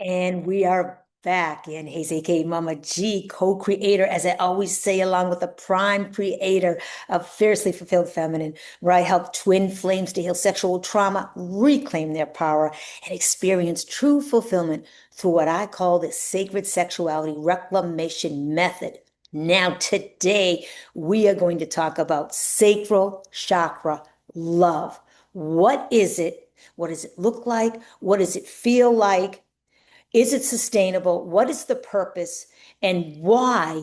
And we are back in Hayes, aka Mama G, co-creator, as I always say, along with the prime creator of Fiercely Fulfilled Feminine, where I help twin flames to heal sexual trauma, reclaim their power, and experience true fulfillment through what I call the Sacred Sexuality Reclamation Method. Now, today, we are going to talk about sacral chakra love. What is it? What does it look like? What does it feel like? Is it sustainable? What is the purpose? And why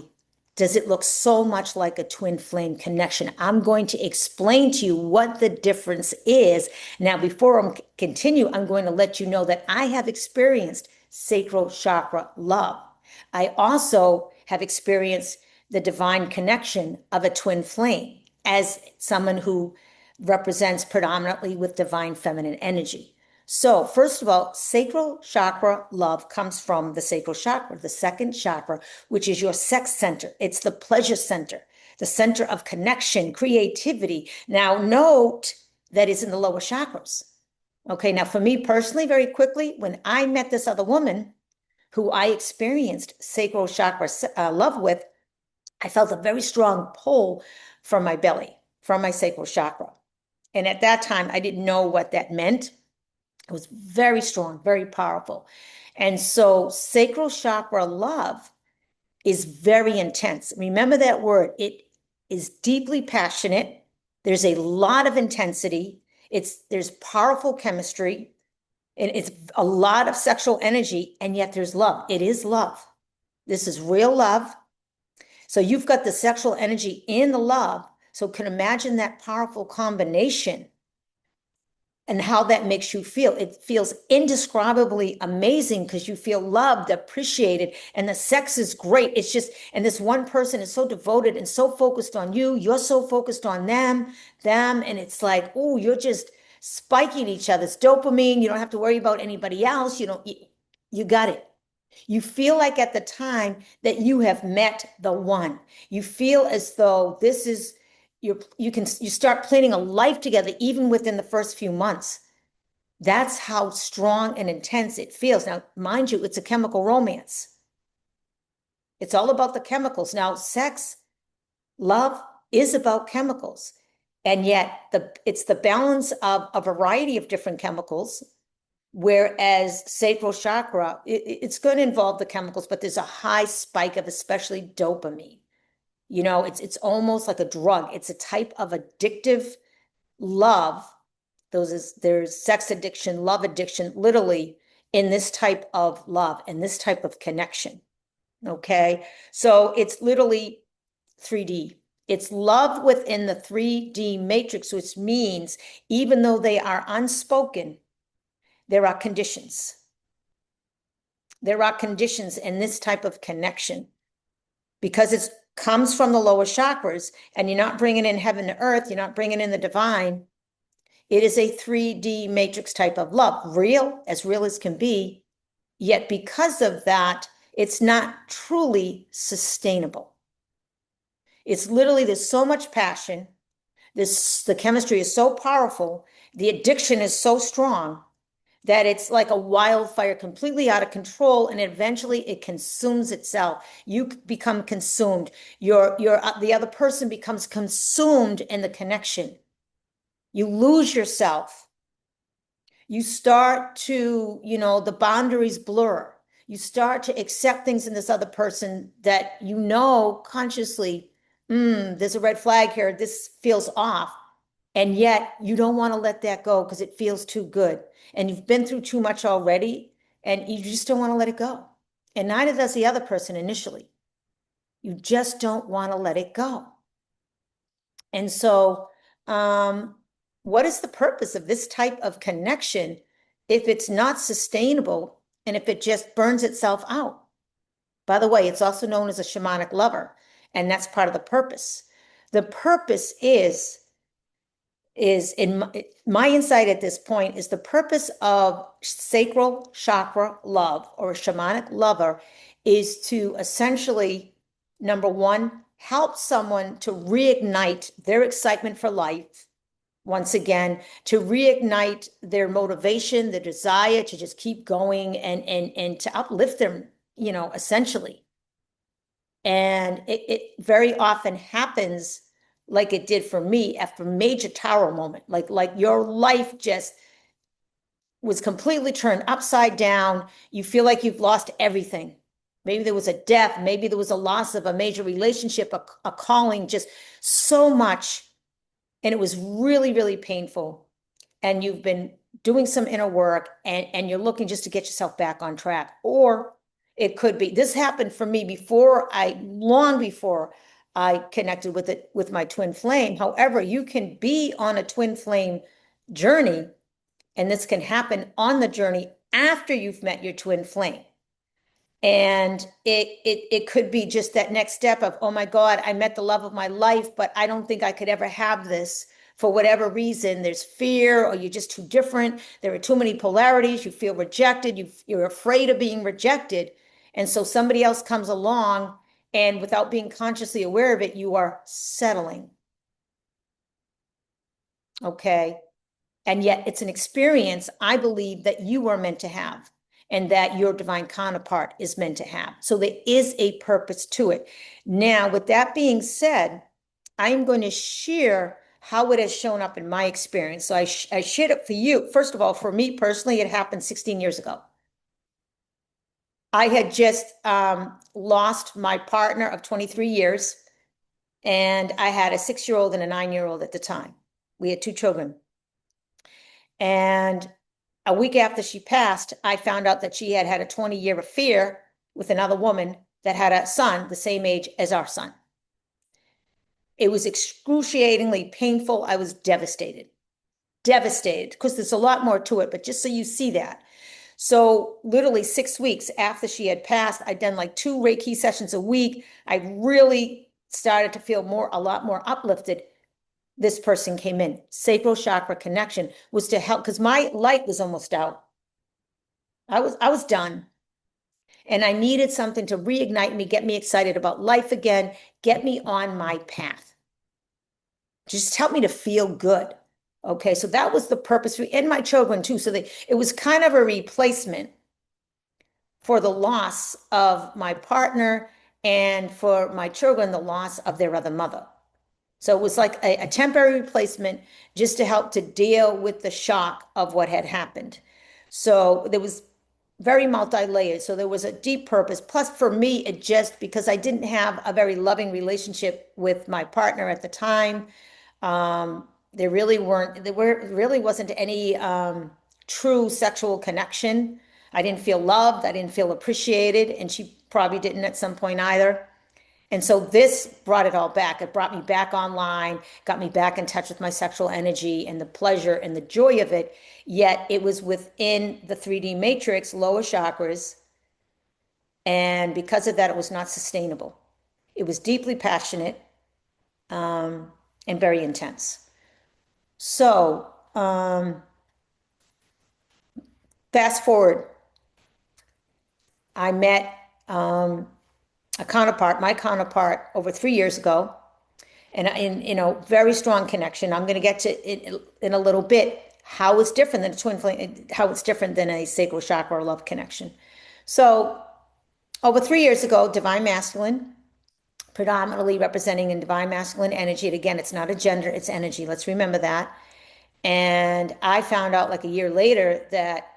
does it look so much like a twin flame connection? I'm going to explain to you what the difference is. Now, before I continue, I'm going to let you know that I have experienced sacral chakra love. I also have experienced the divine connection of a twin flame as someone who represents predominantly with divine feminine energy. So, first of all, sacral chakra love comes from the sacral chakra, the second chakra, which is your sex center. It's the pleasure center, the center of connection, creativity. Now, note that it's in the lower chakras. Okay, now for me personally, very quickly, when I met this other woman who I experienced sacral chakra love with, I felt a very strong pull from my belly, from my sacral chakra. And at that time, I didn't know what that meant. It was very strong, very powerful. And so sacral chakra love is very intense. Remember that word. It is deeply passionate. There's a lot of intensity. There's powerful chemistry, and it's a lot of sexual energy, and yet there's love. It is love. This is real love. So you've got the sexual energy in the love. So can imagine that powerful combination and how that makes you feel. It feels indescribably amazing because you feel loved, appreciated, and the sex is great. It's just, and this one person is so devoted and so focused on you. You're so focused on them, and it's like, oh, you're just spiking each other's dopamine. You don't have to worry about anybody else. You got it. You feel like at the time that you have met the one. You feel as though this is you start planning a life together even within the first few months. That's how strong and intense it feels. Now, mind you, it's a chemical romance. It's all about the chemicals. Now, sex, love is about chemicals. And yet it's the balance of a variety of different chemicals. Whereas sacral chakra, it's going to involve the chemicals, but there's a high spike of especially dopamine. It's almost like a drug. It's a type of addictive love. There's sex addiction, love addiction, literally in this type of love and this type of connection. Okay. So it's literally 3D. It's love within the 3D matrix, which means even though they are unspoken, there are conditions. There are conditions in this type of connection because it comes from the lower chakras and you're not bringing in heaven to earth. You're not bringing in the divine. It is a 3D matrix type of love, real as can be. Yet because of that, it's not truly sustainable. It's literally, there's so much passion. The chemistry is so powerful. The addiction is so strong that it's like a wildfire, completely out of control, and eventually it consumes itself. You become consumed. The other person becomes consumed in the connection. You lose yourself. You start to, the boundaries blur. You start to accept things in this other person that consciously, there's a red flag here. This feels off. And yet you don't want to let that go because it feels too good. And you've been through too much already and you just don't want to let it go. And neither does the other person initially. You just don't want to let it go. And so, what is the purpose of this type of connection if it's not sustainable and if it just burns itself out? By the way, it's also known as a shamanic lover, and that's part of the purpose. The purpose is in my insight at this point is the purpose of sacral chakra love or a shamanic lover is to essentially, number one, help someone to reignite their excitement for life once again, to reignite their motivation, their desire to just keep going and to uplift them, essentially. And it very often happens like it did for me after a major tower moment, like your life just was completely turned upside down. You feel like you've lost everything. Maybe there was a death, maybe there was a loss of a major relationship, a calling, just so much. And it was really, really painful. And you've been doing some inner work and you're looking just to get yourself back on track. Or it could be, this happened for me long before I connected with my twin flame. However, you can be on a twin flame journey, and this can happen on the journey after you've met your twin flame. And it could be just that next step of, oh my God, I met the love of my life, but I don't think I could ever have this for whatever reason. There's fear, or you're just too different. There are too many polarities. You feel rejected. You're afraid of being rejected. And so somebody else comes along, and without being consciously aware of it, you are settling. Okay. And yet it's an experience I believe that you are meant to have, and that your divine counterpart is meant to have. So there is a purpose to it. Now, with that being said, I'm going to share how it has shown up in my experience. So I shared it for you. First of all, for me personally, it happened 16 years ago. I had just lost my partner of 23 years, and I had a 6-year-old and a 9-year-old at the time. We had 2 children. And a week after she passed, I found out that she had had a 20-year affair with another woman that had a son the same age as our son. It was excruciatingly painful. I was devastated, because there's a lot more to it, but just so you see that. So literally 6 weeks after she had passed, I'd done like 2 Reiki sessions a week. I really started to feel a lot more uplifted. This person came in. Sacral Chakra Connection was to help, because my light was almost out. I was done. And I needed something to reignite me, get me excited about life again, get me on my path. Just help me to feel good. Okay, so that was the purpose and my children too. So it was kind of a replacement for the loss of my partner, and for my children, the loss of their other mother. So it was like a temporary replacement just to help to deal with the shock of what had happened. So there was very multi-layered. So there was a deep purpose. Plus for me, it just, because I didn't have a very loving relationship with my partner at the time, there really wasn't any true sexual connection. I didn't feel loved. I didn't feel appreciated. And she probably didn't at some point either. And so this brought it all back. It brought me back online, got me back in touch with my sexual energy and the pleasure and the joy of it. Yet it was within the 3D matrix, lower chakras. And because of that, it was not sustainable. It was deeply passionate, and very intense. So fast forward, I met my counterpart over 3 years ago, and very strong connection. I'm going to get to it in a little bit, how it's different than a twin flame, how it's different than a sacral chakra love connection. So over 3 years ago, divine masculine, predominantly representing in divine masculine energy. And again, it's not a gender, it's energy. Let's remember that. And I found out like a year later that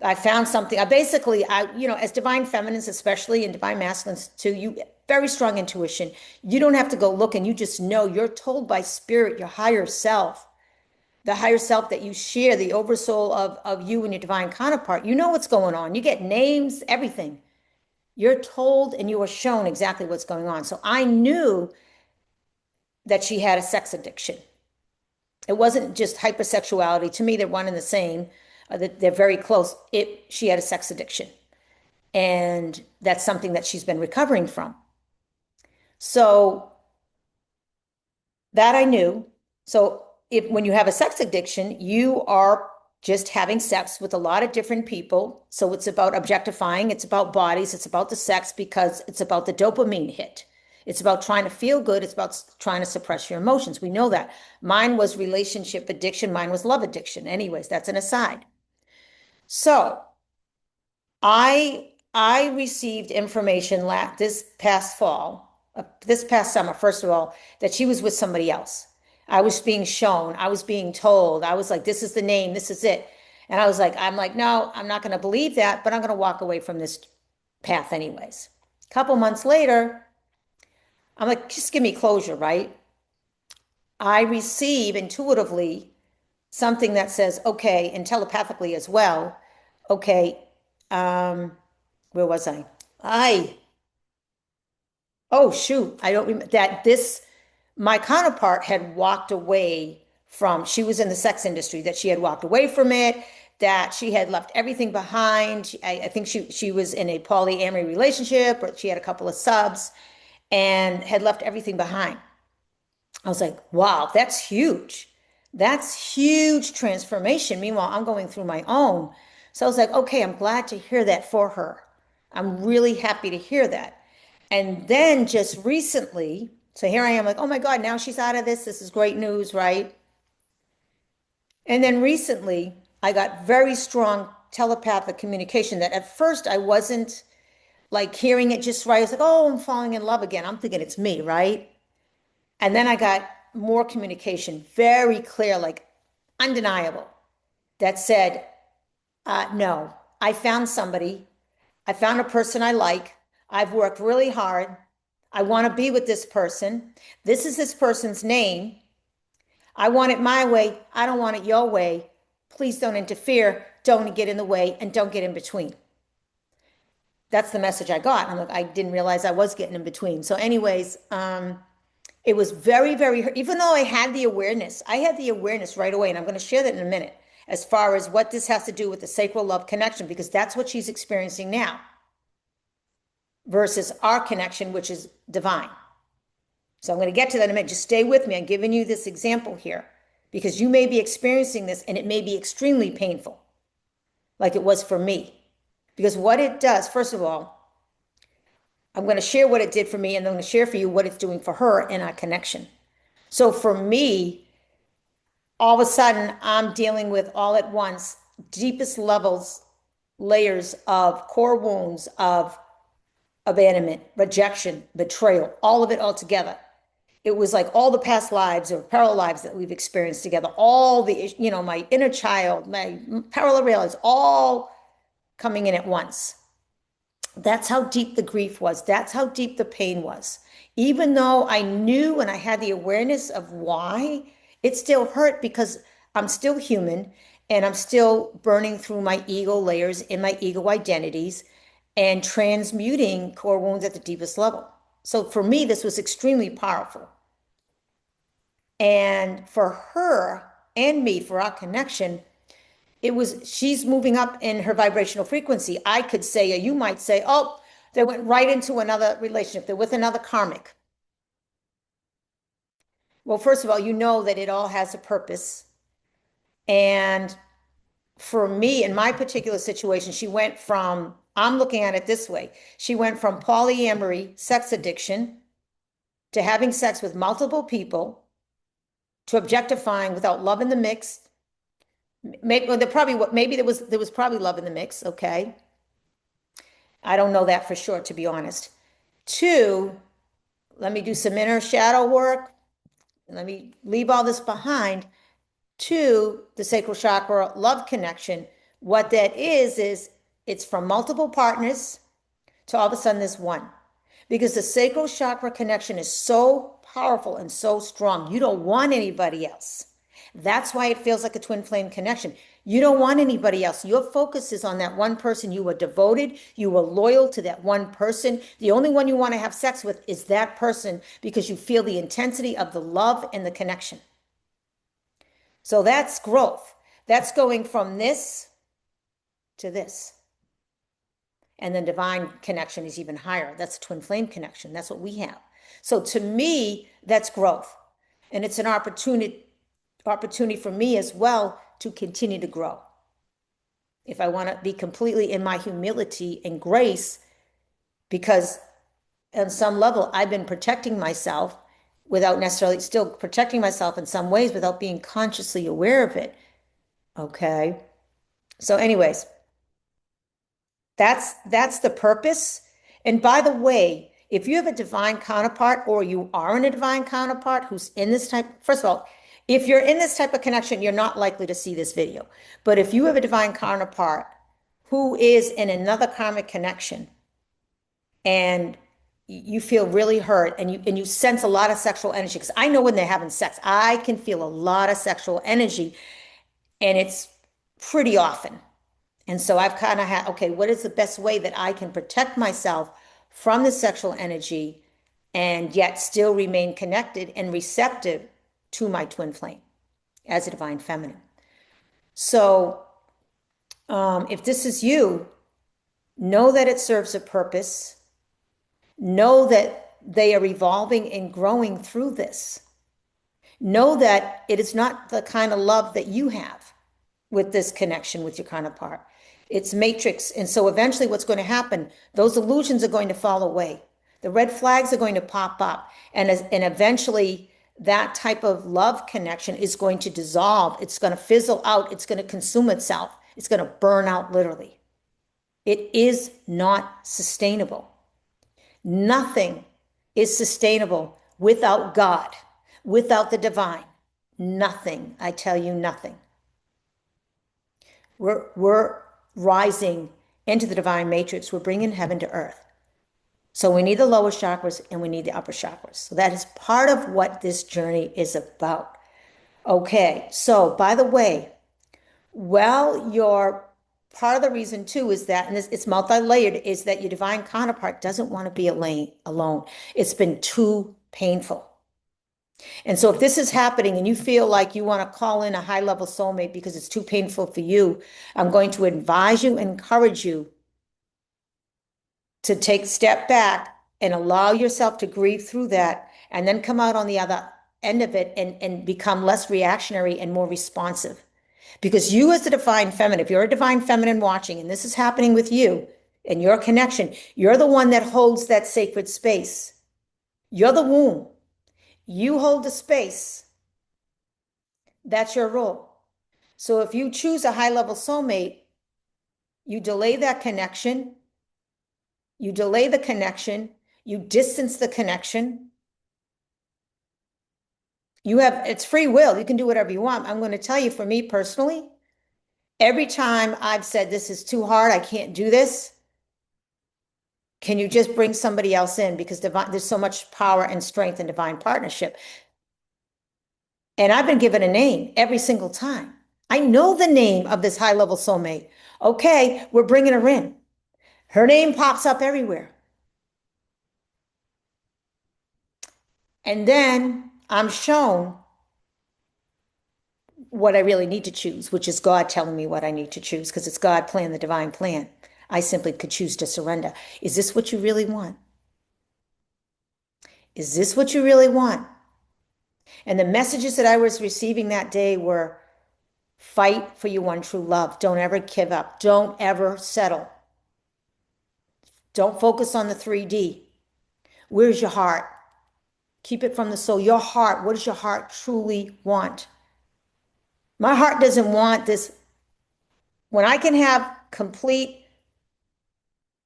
I found something. As divine feminines, especially, and divine masculines too, very strong intuition. You don't have to go looking. You just know. You're told by spirit, your higher self, the higher self that you share, the oversoul of you and your divine counterpart. You know what's going on. You get names, everything. You're told and you are shown exactly what's going on. So I knew that she had a sex addiction. It wasn't just hypersexuality. To me, they're one and the same. They're very close. She had a sex addiction. And that's something that she's been recovering from. So that I knew. So when you have a sex addiction, you are just having sex with a lot of different people. So it's about objectifying, it's about bodies, it's about the sex, because it's about the dopamine hit. It's about trying to feel good. It's about trying to suppress your emotions. We know that. Mine was relationship addiction. Mine was love addiction. Anyways, that's an aside. So I received information this past fall, this past summer, first of all, that she was with somebody else. I was being shown, I was being told, I was like, this is the name, this is it. And I'm like, no, I'm not going to believe that, but I'm going to walk away from this path anyways. A couple months later, I'm like, just give me closure, right? I receive intuitively something that says, okay, and telepathically as well, okay, where was I? I, oh shoot, I don't remember that my counterpart had walked away from, she was in the sex industry, that she had walked away from it, that she had left everything behind. I think she was in a polyamory relationship, or she had a couple of subs and had left everything behind. I was like, wow, that's huge. That's huge transformation. Meanwhile, I'm going through my own. So I was like, okay, I'm glad to hear that for her. I'm really happy to hear that. And then just recently, so here I am like, oh my God, now she's out of this. This is great news, right? And then recently, I got very strong telepathic communication that at first I wasn't like hearing it just right. I was like, oh, I'm falling in love again. I'm thinking it's me, right? And then I got more communication, very clear, like undeniable, that said, no, I found somebody. I found a person I like. I've worked really hard. I want to be with this person. This is this person's name. I want it my way. I don't want it your way. Please don't interfere. Don't get in the way and don't get in between. That's the message I got. I'm like, I didn't realize I was getting in between. So, anyways, it was very, very, even though I had the awareness right away, and I'm going to share that in a minute, as far as what this has to do with the sacral love connection, because that's what she's experiencing now versus our connection, which is divine. So I'm going to get to that in a minute. Just stay with me. I'm giving you this example here because you may be experiencing this and it may be extremely painful, like it was for me. Because what it does, first of all, I'm going to share what it did for me, and then I'm going to share for you what it's doing for her in our connection. So for me, all of a sudden, I'm dealing with all at once deepest levels, layers of core wounds of abandonment, rejection, betrayal, all of it all together. It was like all the past lives or parallel lives that we've experienced together, all the, my inner child, my parallel realities, all coming in at once. That's how deep the grief was. That's how deep the pain was. Even though I knew and I had the awareness of why, it still hurt because I'm still human and I'm still burning through my ego layers and my ego identities and transmuting core wounds at the deepest level. So for me, this was extremely powerful. And for her and me, for our connection, she's moving up in her vibrational frequency. I could say, or you might say, oh, they went right into another relationship. They're with another karmic. Well, first of all, you know that it all has a purpose. And for me, in my particular situation, she went from, I'm looking at it this way, she went from polyamory, sex addiction, to having sex with multiple people, to objectifying without love in the mix. Maybe there was probably love in the mix, okay? I don't know that for sure, to be honest. Two, let me do some inner shadow work. Let me leave all this behind. Two, the sacral chakra love connection. What that is it's from multiple partners to all of a sudden there's one. Because the sacral chakra connection is so powerful and so strong. You don't want anybody else. That's why it feels like a twin flame connection. You don't want anybody else. Your focus is on that one person. You were devoted. You were loyal to that one person. The only one you want to have sex with is that person because you feel the intensity of the love and the connection. So that's growth. That's going from this to this. And then divine connection is even higher. That's a twin flame connection. That's what we have. So to me, that's growth. And it's an opportunity for me as well to continue to grow. If I want to be completely in my humility and grace, because on some level, I've been protecting myself without necessarily still protecting myself in some ways without being consciously aware of it. Okay. So, anyways, that's the purpose. And by the way, if you have a divine counterpart or you are in a divine counterpart who's in this type, first of all, if you're in this type of connection, you're not likely to see this video. But if you have a divine counterpart who is in another karmic connection and you feel really hurt and you sense a lot of sexual energy, because I know when they're having sex, I can feel a lot of sexual energy and it's pretty often. And so I've kind of had, okay, what is the best way that I can protect myself from the sexual energy and yet still remain connected and receptive to my twin flame as a divine feminine? So if this is you, know that it serves a purpose. Know that they are evolving and growing through this. Know that it is not the kind of love that you have with this connection with your counterpart. It's matrix. And so eventually what's going to happen, those illusions are going to fall away. The red flags are going to pop up. And eventually that type of love connection is going to dissolve. It's going to fizzle out. It's going to consume itself. It's going to burn out literally. It is not sustainable. Nothing is sustainable without God, without the divine. Nothing. I tell you, nothing. We're rising into the divine matrix. We're bringing heaven to earth. So we need the lower chakras and we need the upper chakras. So that is part of what this journey is about. Okay, so by the way, you're part of the reason too is that, and it's multi-layered, is that your divine counterpart doesn't want to be alone. It's been too painful. And so if this is happening and you feel like you want to call in a high-level soulmate because it's too painful for you, I'm going to advise you, encourage you to take a step back and allow yourself to grieve through that and then come out on the other end of it and become less reactionary and more responsive. Because you as the divine feminine, if you're a divine feminine watching and this is happening with you and your connection, you're the one that holds that sacred space. You're the womb. You hold the space. That's your role. So if you choose a high-level soulmate, you delay that connection. You delay the connection. You distance the connection. It's free will. You can do whatever you want. I'm going to tell you, for me personally, every time I've said, this is too hard, I can't do this, can you just bring somebody else in? Because there's so much power and strength in divine partnership. And I've been given a name every single time. I know the name of this high-level soulmate. Okay, we're bringing her in. Her name pops up everywhere. And then I'm shown what I really need to choose, which is God telling me what I need to choose, because it's God plan, the divine plan. I simply could choose to surrender. Is this what you really want? Is this what you really want? And the messages that I was receiving that day were, fight for your one true love. Don't ever give up. Don't ever settle. Don't focus on the 3D. Where's your heart? Keep it from the soul. Your heart, what does your heart truly want? My heart doesn't want this. When I can have complete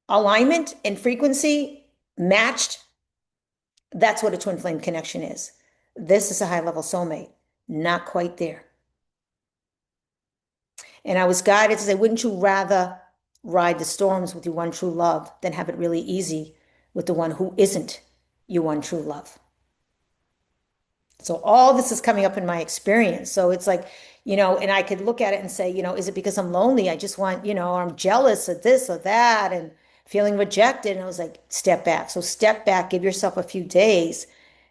alignment and frequency matched, that's what a twin flame connection is. This is a high-level soulmate. Not quite there. And I was guided to say, wouldn't you rather ride the storms with your one true love than have it really easy with the one who isn't your one true love? So all this is coming up in my experience. So it's like, and I could look at it and say, is it because I'm lonely? I just want, or I'm jealous of this or that and feeling rejected. And I was like, step back. So step back, give yourself a few days.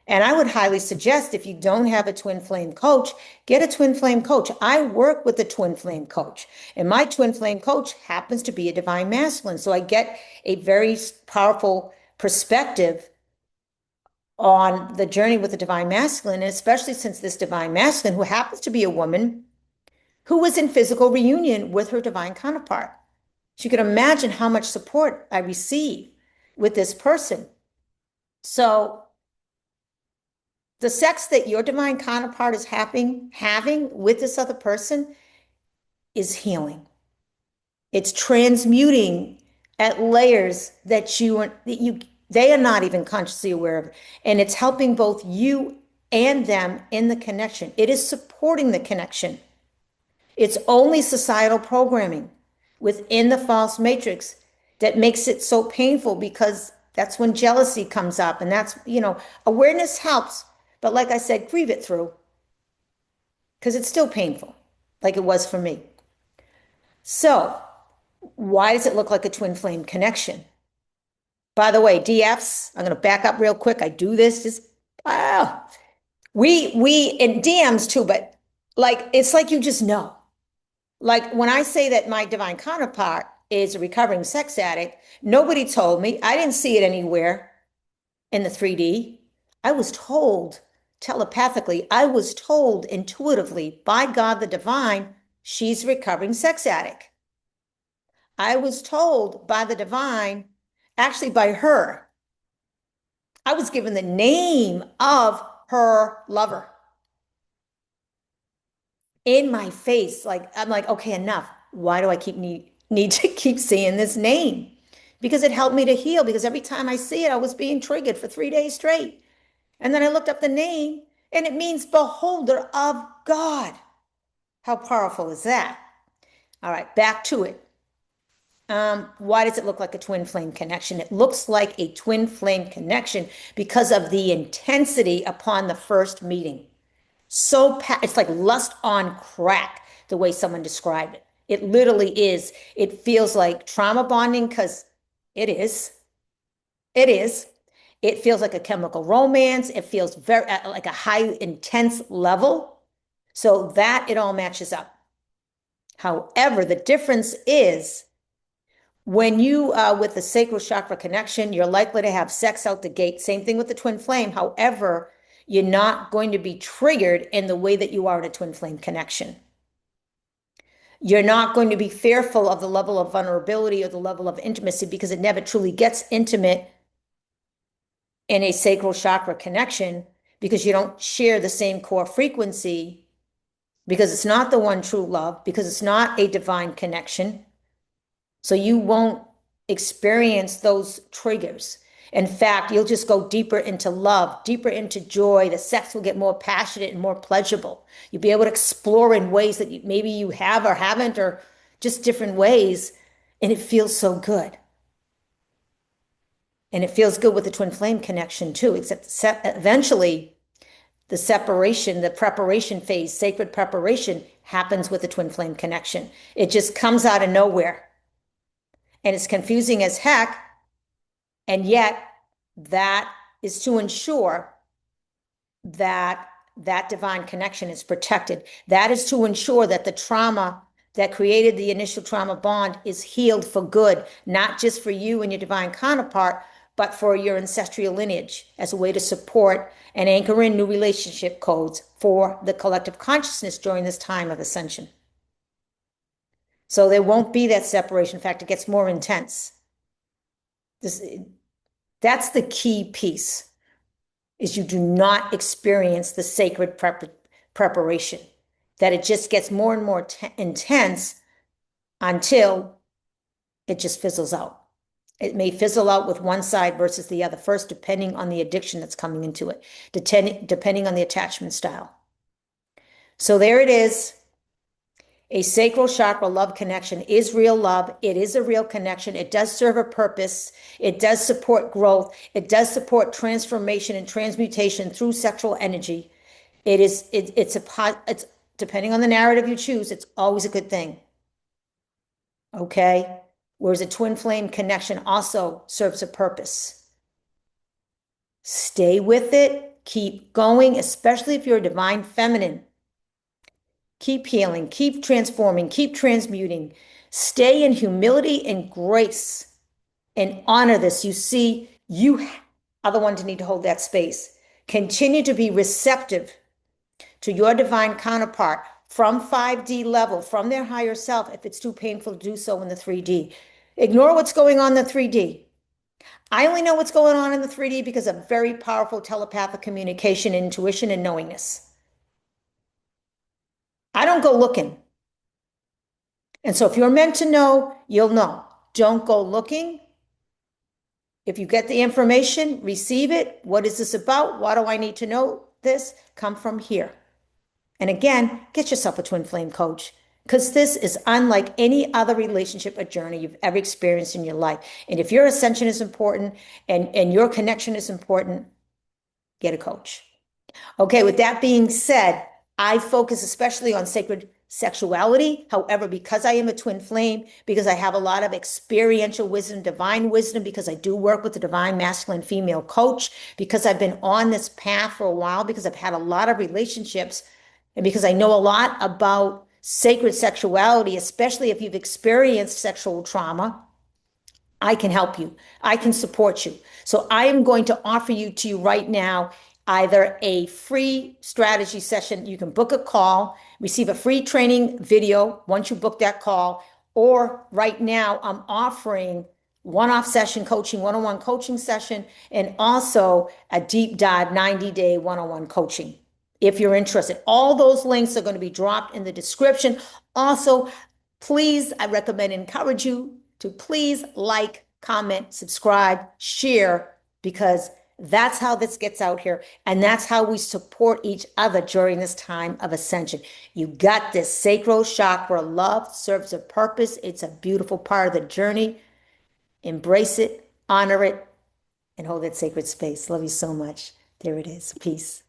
And I would highly suggest, if you don't have a twin flame coach, get a twin flame coach. I work with a twin flame coach, and my twin flame coach happens to be a divine masculine. So I get a very powerful perspective on the journey with the divine masculine, and especially since this divine masculine, who happens to be a woman who was in physical reunion with her divine counterpart. So you can imagine how much support I receive with this person. So the sex that your divine counterpart is having with this other person is healing. It's transmuting at layers that they are not even consciously aware of. And it's helping both you and them in the connection. It is supporting the connection. It's only societal programming within the false matrix that makes it so painful, because that's when jealousy comes up. And that's, awareness helps. But like I said, grieve it through, because it's still painful, like it was for me. So, why does it look like a twin flame connection? By the way, DFs, I'm going to back up real quick. I do this just, wow. We in DMs too, but like, it's like you just know. Like when I say that my divine counterpart is a recovering sex addict, nobody told me. I didn't see it anywhere in the 3D. I was told telepathically, I was told intuitively by God the divine, she's a recovering sex addict. I was told by the divine, actually by her. I was given the name of her lover in my face. Like, I'm like, okay, enough. Why do I need to keep saying this name? Because it helped me to heal. Because every time I see it, I was being triggered for 3 days straight. And then I looked up the name, and it means beholder of God. How powerful is that? All right, back to it. Why does it look like a twin flame connection? It looks like a twin flame connection because of the intensity upon the first meeting. It's like lust on crack, the way someone described it. It literally is. It feels like trauma bonding, because it is. It is. It feels like a chemical romance. It feels very like a high intense level. So that it all matches up. However, the difference is when you, with the sacral chakra connection, you're likely to have sex out the gate. Same thing with the twin flame. However, you're not going to be triggered in the way that you are in a twin flame connection. You're not going to be fearful of the level of vulnerability or the level of intimacy, because it never truly gets intimate in a sacral chakra connection, because you don't share the same core frequency, because it's not the one true love, because it's not a divine connection. So you won't experience those triggers. In fact, you'll just go deeper into love, deeper into joy. The sex will get more passionate and more pleasurable. You'll be able to explore in ways that maybe you have or haven't, or just different ways. And it feels so good. And it feels good with the twin flame connection too, except eventually the separation, the preparation phase, sacred preparation, happens with the twin flame connection. It just comes out of nowhere. And it's confusing as heck. And yet that is to ensure that that divine connection is protected. That is to ensure that the trauma that created the initial trauma bond is healed for good, not just for you and your divine counterpart, but for your ancestral lineage, as a way to support and anchor in new relationship codes for the collective consciousness during this time of ascension. So there won't be that separation. In fact, it gets more intense. That's the key piece, is you do not experience the sacred preparation, that it just gets more and more intense until it just fizzles out. It may fizzle out with one side versus the other first, depending on the addiction that's coming into it, depending on the attachment style. So there it is. A sacral chakra love connection is real love. It is a real connection. It does serve a purpose. It does support growth. It does support transformation and transmutation through sexual energy. It's depending on the narrative you choose, it's always a good thing. Okay? Whereas a twin flame connection also serves a purpose. Stay with it. Keep going, especially if you're a divine feminine. Keep healing, keep transforming, keep transmuting. Stay in humility and grace and honor this. You see, you are the one to need to hold that space. Continue to be receptive to your divine counterpart from 5D level, from their higher self, if it's too painful to do so in the 3D. Ignore what's going on in the 3D. I only know what's going on in the 3D because of very powerful telepathic communication, intuition, and knowingness. I don't go looking. And so if you're meant to know, you'll know. Don't go looking. If you get the information, receive it. What is this about? Why do I need to know this? Come from here. And again, get yourself a twin flame coach because this is unlike any other relationship or journey you've ever experienced in your life. And if your ascension is important and your connection is important, get a coach. Okay, with that being said, I focus especially on sacred sexuality. However, because I am a twin flame, because I have a lot of experiential wisdom, divine wisdom, because I do work with the divine masculine female coach, because I've been on this path for a while, because I've had a lot of relationships, and because I know a lot about sacred sexuality, especially if you've experienced sexual trauma, I can help you. I can support you. So I am going to offer to you right now either a free strategy session. You can book a call, receive a free training video once you book that call, or right now I'm offering one-off session coaching, one-on-one coaching session, and also a deep dive 90-day one-on-one coaching. If you're interested, all those links are going to be dropped in the description. Also, please, I recommend, encourage you to please like, comment, subscribe, share, because that's how this gets out here. And that's how we support each other during this time of ascension. You got this. Sacral Chakra Love serves a purpose. It's a beautiful part of the journey. Embrace it, honor it, and hold that sacred space. Love you so much. There it is. Peace.